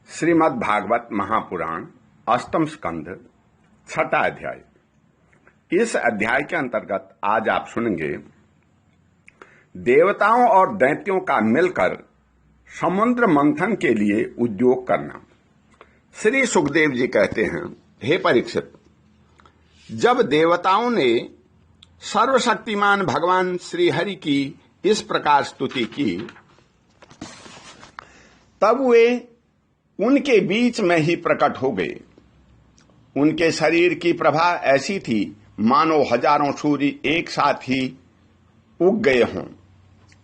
श्रीमद् भागवत महापुराण अष्टम स्कंध छठा अध्याय। इस अध्याय के अंतर्गत आज आप सुनेंगे देवताओं और दैत्यों का मिलकर समुद्र मंथन के लिए उद्योग करना। श्री सुखदेव जी कहते हैं, हे परीक्षित, जब देवताओं ने सर्वशक्तिमान भगवान श्री हरि की इस प्रकार स्तुति की, तब वे उनके बीच में ही प्रकट हो गए। उनके शरीर की प्रभा ऐसी थी मानो हजारों सूर्य एक साथ ही उग गए हों।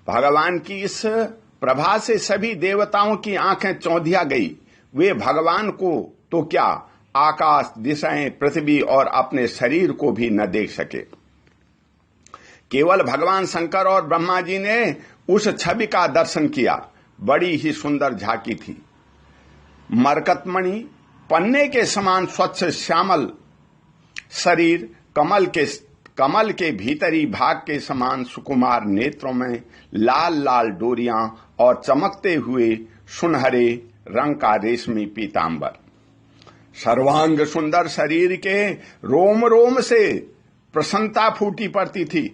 भगवान की इस प्रभा से सभी देवताओं की आंखें चौंधिया गई। वे भगवान को तो क्या, आकाश, दिशाएं, पृथ्वी और अपने शरीर को भी न देख सके। केवल भगवान शंकर और ब्रह्मा जी ने उस छवि का दर्शन किया। बड़ी ही सुंदर झांकी थी। मरकतमणि, पन्ने के समान स्वच्छ श्यामल शरीर, कमल के भीतरी भाग के समान सुकुमार नेत्रों में लाल लाल डोरियां और चमकते हुए सुनहरे रंग का रेशमी पीतांबर। सर्वांग सुंदर शरीर के रोम रोम से प्रसन्नता फूटी पड़ती थी।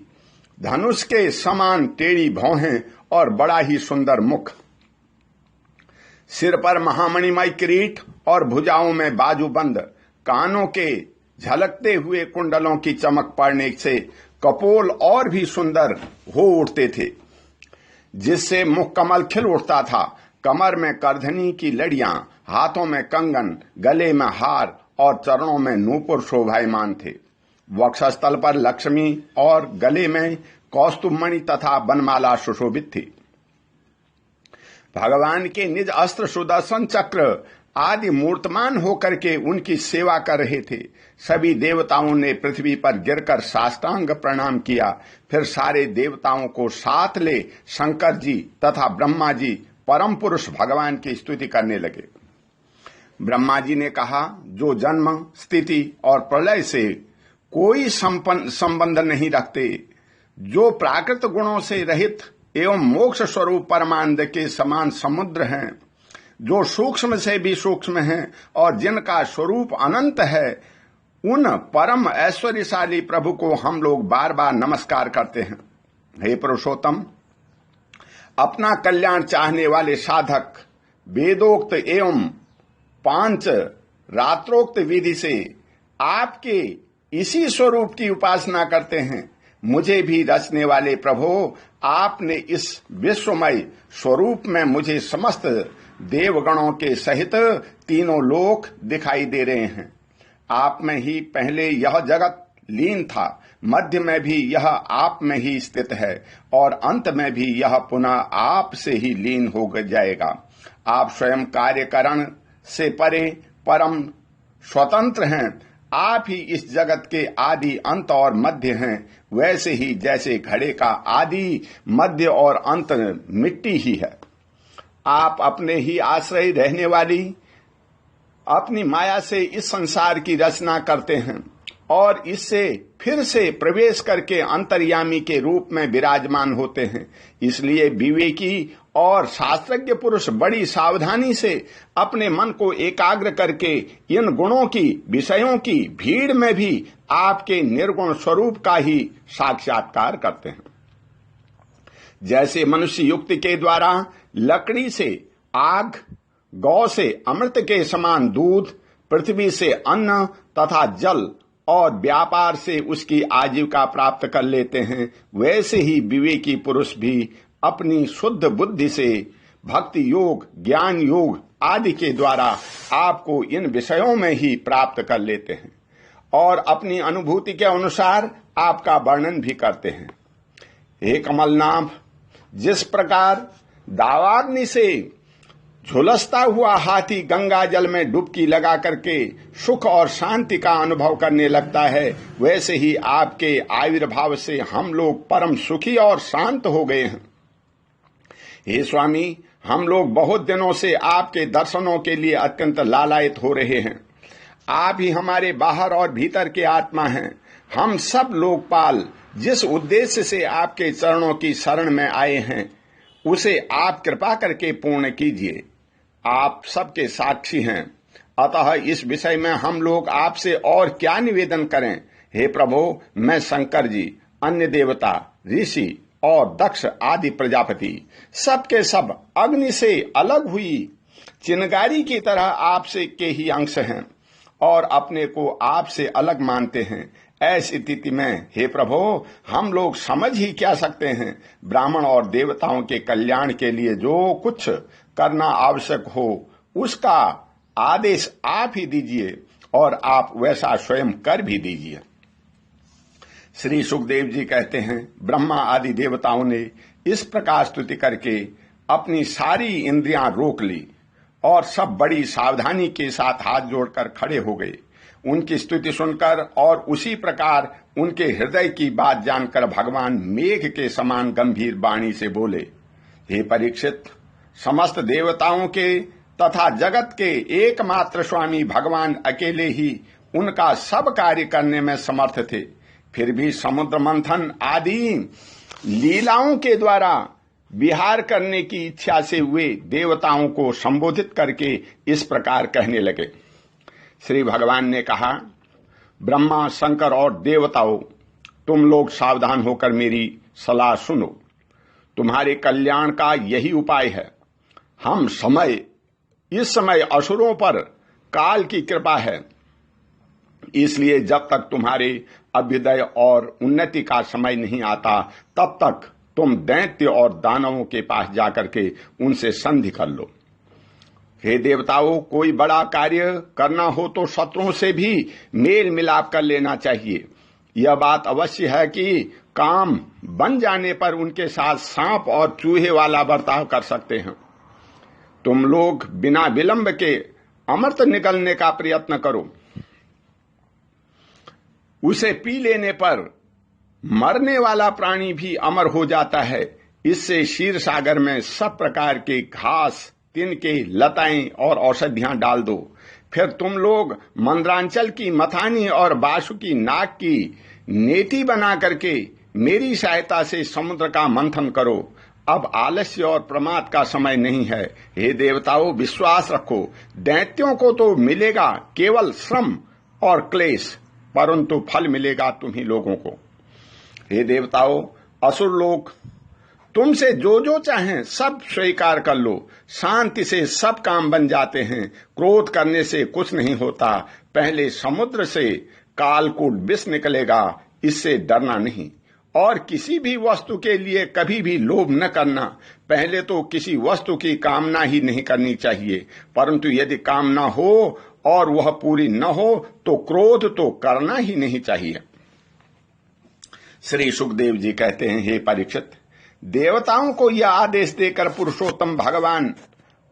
धनुष के समान टेढ़ी भौहें और बड़ा ही सुंदर मुख। सिर पर महामणिमय किरीट और भुजाओं में बाजूबंद, कानों के झलकते हुए कुंडलों की चमक पड़ने से कपोल और भी सुंदर हो उठते थे, जिससे मुख कमल खिल उठता था। कमर में करधनी की लड़ियां, हाथों में कंगन, गले में हार और चरणों में नूपुर शोभायमान थे। वक्षस्थल पर लक्ष्मी और गले में कौस्तुभमणि तथा बनमाला सुशोभित थी। भगवान के निज अस्त्र सुदर्शन चक्र आदि मूर्तमान होकर के उनकी सेवा कर रहे थे। सभी देवताओं ने पृथ्वी पर गिरकर साष्टांग प्रणाम किया। फिर सारे देवताओं को साथ ले शंकर जी तथा ब्रह्मा जी परम पुरुष भगवान की स्तुति करने लगे। ब्रह्मा जी ने कहा, जो जन्म, स्थिति और प्रलय से कोई संबंध नहीं रखते, जो प्राकृत गुणों से रहित एवं मोक्ष स्वरूप परमानंद के समान समुद्र हैं, जो सूक्ष्म से भी सूक्ष्म हैं और जिनका स्वरूप अनंत है, उन परम ऐश्वर्यशाली प्रभु को हम लोग बार बार नमस्कार करते हैं। हे पुरुषोत्तम, अपना कल्याण चाहने वाले साधक वेदोक्त एवं पांच रात्रोक्त विधि से आपके इसी स्वरूप की उपासना करते हैं। मुझे भी रचने वाले प्रभु, आपने इस विश्वमय स्वरूप में मुझे समस्त देवगणों के सहित तीनों लोक दिखाई दे रहे हैं। आप में ही पहले यह जगत लीन था, मध्य में भी यह आप में ही स्थित है और अंत में भी यह पुनः आप से ही लीन हो जाएगा। आप स्वयं कार्यकरण से परे परम स्वतंत्र हैं। आप ही इस जगत के आदि, अंत और मध्य हैं। वैसे ही जैसे घड़े का आदि, मध्य और अंत मिट्टी ही है। आप अपने ही आश्रय रहने वाली अपनी माया से इस संसार की रचना करते हैं और इससे फिर से प्रवेश करके अंतर्यामी के रूप में विराजमान होते हैं। इसलिए विवेकी और शास्त्रज्ञ पुरुष बड़ी सावधानी से अपने मन को एकाग्र करके इन गुणों की, विषयों की भीड़ में भी आपके निर्गुण स्वरूप का ही साक्षात्कार करते हैं। जैसे मनुष्य युक्ति के द्वारा लकड़ी से आग, गौ से अमृत के समान दूध, पृथ्वी से अन्न तथा जल और व्यापार से उसकी आजीविका प्राप्त कर लेते हैं, वैसे ही विवेकी पुरुष भी अपनी शुद्ध बुद्धि से भक्ति योग, ज्ञान योग आदि के द्वारा आपको इन विषयों में ही प्राप्त कर लेते हैं और अपनी अनुभूति के अनुसार आपका वर्णन भी करते हैं। हे कमलनाभ, जिस प्रकार दावाग्नि से झुलसता हुआ हाथी गंगा जल में डुबकी लगा करके सुख और शांति का अनुभव करने लगता है, वैसे ही आपके आविर्भाव से हम लोग परम सुखी और शांत हो गए हैं। हे स्वामी, हम लोग बहुत दिनों से आपके दर्शनों के लिए अत्यंत लालायित हो रहे हैं। आप ही हमारे बाहर और भीतर के आत्मा हैं। हम सब लोकपाल जिस उद्देश्य से आपके चरणों की शरण में आए हैं, उसे आप कृपा करके पूर्ण कीजिए। आप सबके साक्षी हैं। अतः इस विषय में हम लोग आपसे और क्या निवेदन करें? हे प्रभु, मैं शंकर जी, अन्य देवता, ऋषि और दक्ष आदि प्रजापति सबके सब अग्नि से अलग हुई चिनगारी की तरह आपसे के ही अंश हैं और अपने को आपसे अलग मानते हैं। ऐसी स्थिति में हे प्रभु, हम लोग समझ ही क्या सकते हैं? ब्राह्मण और देवताओं के कल्याण के लिए जो कुछ करना आवश्यक हो उसका आदेश आप ही दीजिए और आप वैसा स्वयं कर भी दीजिए। श्री सुखदेव जी कहते हैं, ब्रह्मा आदि देवताओं ने इस प्रकार स्तुति करके अपनी सारी इंद्रियां रोक ली और सब बड़ी सावधानी के साथ हाथ जोड़कर खड़े हो गए। उनकी स्तुति सुनकर और उसी प्रकार उनके हृदय की बात जानकर भगवान मेघ के समान गंभीर वाणी से बोले, हे परीक्षित, समस्त देवताओं के तथा जगत के एकमात्र स्वामी भगवान अकेले ही उनका सब कार्य करने में समर्थ थे। फिर भी समुद्र मंथन आदि लीलाओं के द्वारा विहार करने की इच्छा से वे देवताओं को संबोधित करके इस प्रकार कहने लगे। श्री भगवान ने कहा, ब्रह्मा, शंकर और देवताओं, तुम लोग सावधान होकर मेरी सलाह सुनो। तुम्हारे कल्याण का यही उपाय है। इस समय असुरों पर काल की कृपा है, इसलिए जब तक तुम्हारे अभ्युदय और उन्नति का समय नहीं आता तब तक तुम दैत्य और दानवों के पास जाकर के उनसे संधि कर लो। हे देवताओं, कोई बड़ा कार्य करना हो तो शत्रुओं से भी मेल मिलाप कर लेना चाहिए। यह बात अवश्य है कि काम बन जाने पर उनके साथ सांप और चूहे वाला बर्ताव कर सकते हैं। तुम लोग बिना विलंब के अमृत निकलने का प्रयत्न करो। उसे पी लेने पर मरने वाला प्राणी भी अमर हो जाता है। इससे क्षीर सागर में सब प्रकार के घास, तिनके, लताएं और औषधियां डाल दो। फिर तुम लोग मंद्रांचल की मथानी और बासुकी नाग की नेति बना करके मेरी सहायता से समुद्र का मंथन करो। अब आलस्य और प्रमाद का समय नहीं है। हे देवताओं, विश्वास रखो। दैत्यों को तो मिलेगा केवल श्रम और क्लेश, परंतु फल मिलेगा तुम्ही लोगों को। हे देवताओं, असुर लोग तुमसे जो जो चाहें सब स्वीकार कर लो। शांति से सब काम बन जाते हैं। क्रोध करने से कुछ नहीं होता। पहले समुद्र से कालकूट विष निकलेगा, इससे डरना नहीं। और किसी भी वस्तु के लिए कभी भी लोभ न करना। पहले तो किसी वस्तु की कामना ही नहीं करनी चाहिए, परंतु यदि कामना हो और वह पूरी न हो तो क्रोध तो करना ही नहीं चाहिए। श्री सुखदेव जी कहते हैं, हे परीक्षित, देवताओं को यह आदेश देकर पुरुषोत्तम भगवान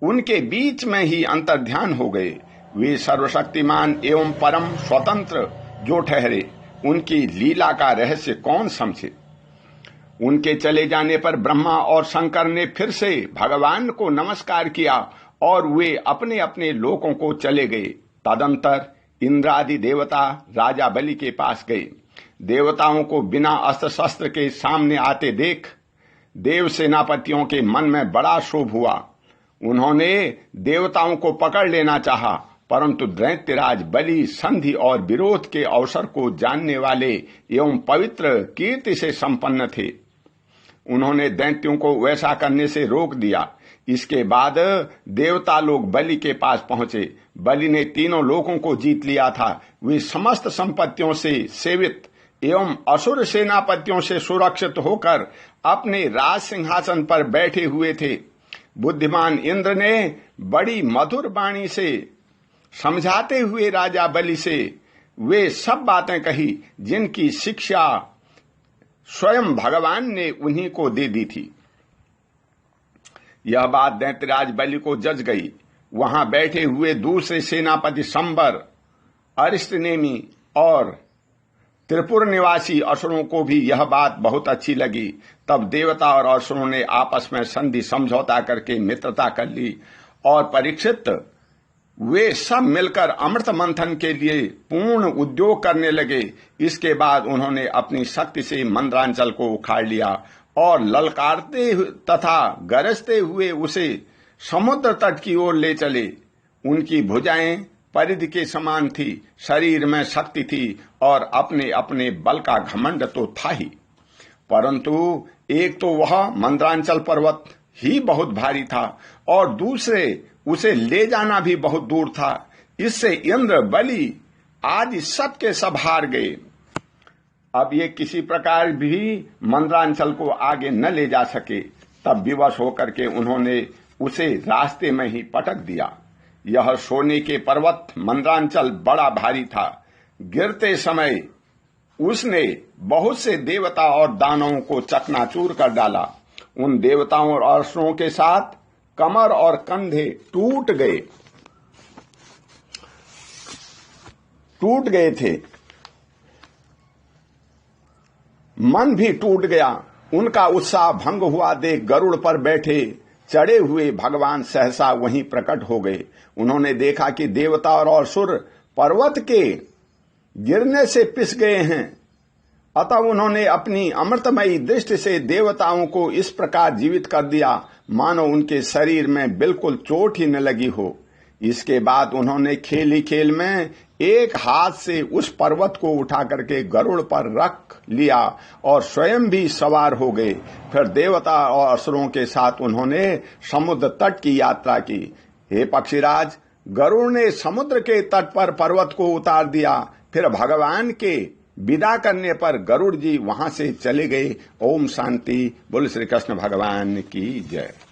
उनके बीच में ही अंतर्ध्यान हो गए। वे सर्वशक्तिमान एवं परम स्वतंत्र जो ठहरे, उनकी लीला का रहस्य कौन समझे। उनके चले जाने पर ब्रह्मा और शंकर ने फिर से भगवान को नमस्कार किया और वे अपने अपने लोकों को चले गए। तदंतर इंद्रादि देवता राजा बलि के पास गए। देवताओं को बिना अस्त्र शस्त्र के सामने आते देख देव सेनापतियों के मन में बड़ा क्षोभ हुआ। उन्होंने देवताओं को पकड़ लेना चाहा, परंतु दैत्यराज बलि संधि और विरोध के अवसर को जानने वाले एवं पवित्र कीर्ति से संपन्न थे। उन्होंने दैत्यों को वैसा करने से रोक दिया। इसके बाद देवता लोग बलि के पास पहुंचे। बलि ने तीनों लोगों को जीत लिया था। वे समस्त संपत्तियों से सेवित एवं असुर सेनापतियों से सुरक्षित होकर अपने राज सिंहासन पर बैठे हुए थे। बुद्धिमान इंद्र ने बड़ी मधुर वाणी से समझाते हुए राजा बलि से वे सब बातें कही जिनकी शिक्षा स्वयं भगवान ने उन्हीं को दे दी थी। यह बात दैत्यराज बलि को जच गई। वहां बैठे हुए दूसरे सेनापति संबर, अरिष्टनेमी और त्रिपुर निवासी असुरों को भी यह बात बहुत अच्छी लगी। तब देवता और असुरों ने आपस में संधि समझौता करके मित्रता कर ली और परीक्षित वे सब मिलकर अमृत मंथन के लिए पूर्ण उद्योग करने लगे। इसके बाद उन्होंने अपनी शक्ति से मंद्रांचल को उखाड़ लिया और ललकारते तथा गरजते हुए उसे समुद्र तट की ओर ले चले। उनकी भुजाएं परिधि के समान थी, शरीर में शक्ति थी और अपने अपने बल का घमंड तो था ही, परंतु एक तो वह मंद्रांचल पर्वत ही बहुत भारी था और दूसरे उसे ले जाना भी बहुत दूर था। इससे इंद्र, बलि आदि सब के सब हार गए। अब ये किसी प्रकार भी मंद्रांचल को आगे न ले जा सके। तब विवश होकर के उन्होंने उसे रास्ते में ही पटक दिया। यह सोने के पर्वत मंद्रांचल बड़ा भारी था। गिरते समय उसने बहुत से देवता और दानवों को चकनाचूर कर डाला। उन देवताओं और असुरों के साथ कमर और कंधे टूट गए थे, मन भी टूट गया। उनका उत्साह भंग हुआ देख गरुड़ पर बैठे चढ़े हुए भगवान सहसा वहीं प्रकट हो गए। उन्होंने देखा कि देवता और असुर पर्वत के गिरने से पिस गए हैं। अतः उन्होंने अपनी अमृतमयी दृष्टि से देवताओं को इस प्रकार जीवित कर दिया मानो उनके शरीर में बिल्कुल चोट ही न लगी हो। इसके बाद उन्होंने खेल ही खेल में एक हाथ से उस पर्वत को उठा करके गरुड़ पर रख लिया और स्वयं भी सवार हो गए। फिर देवता और असुरों के साथ उन्होंने समुद्र तट की यात्रा की। हे पक्षीराज, गरुड़ ने समुद्र के तट पर पर्वत को उतार दिया। फिर भगवान के विदा करने पर गरुड़ जी वहां से चले गए। ओम शांति। बोल श्री कृष्ण भगवान की जय।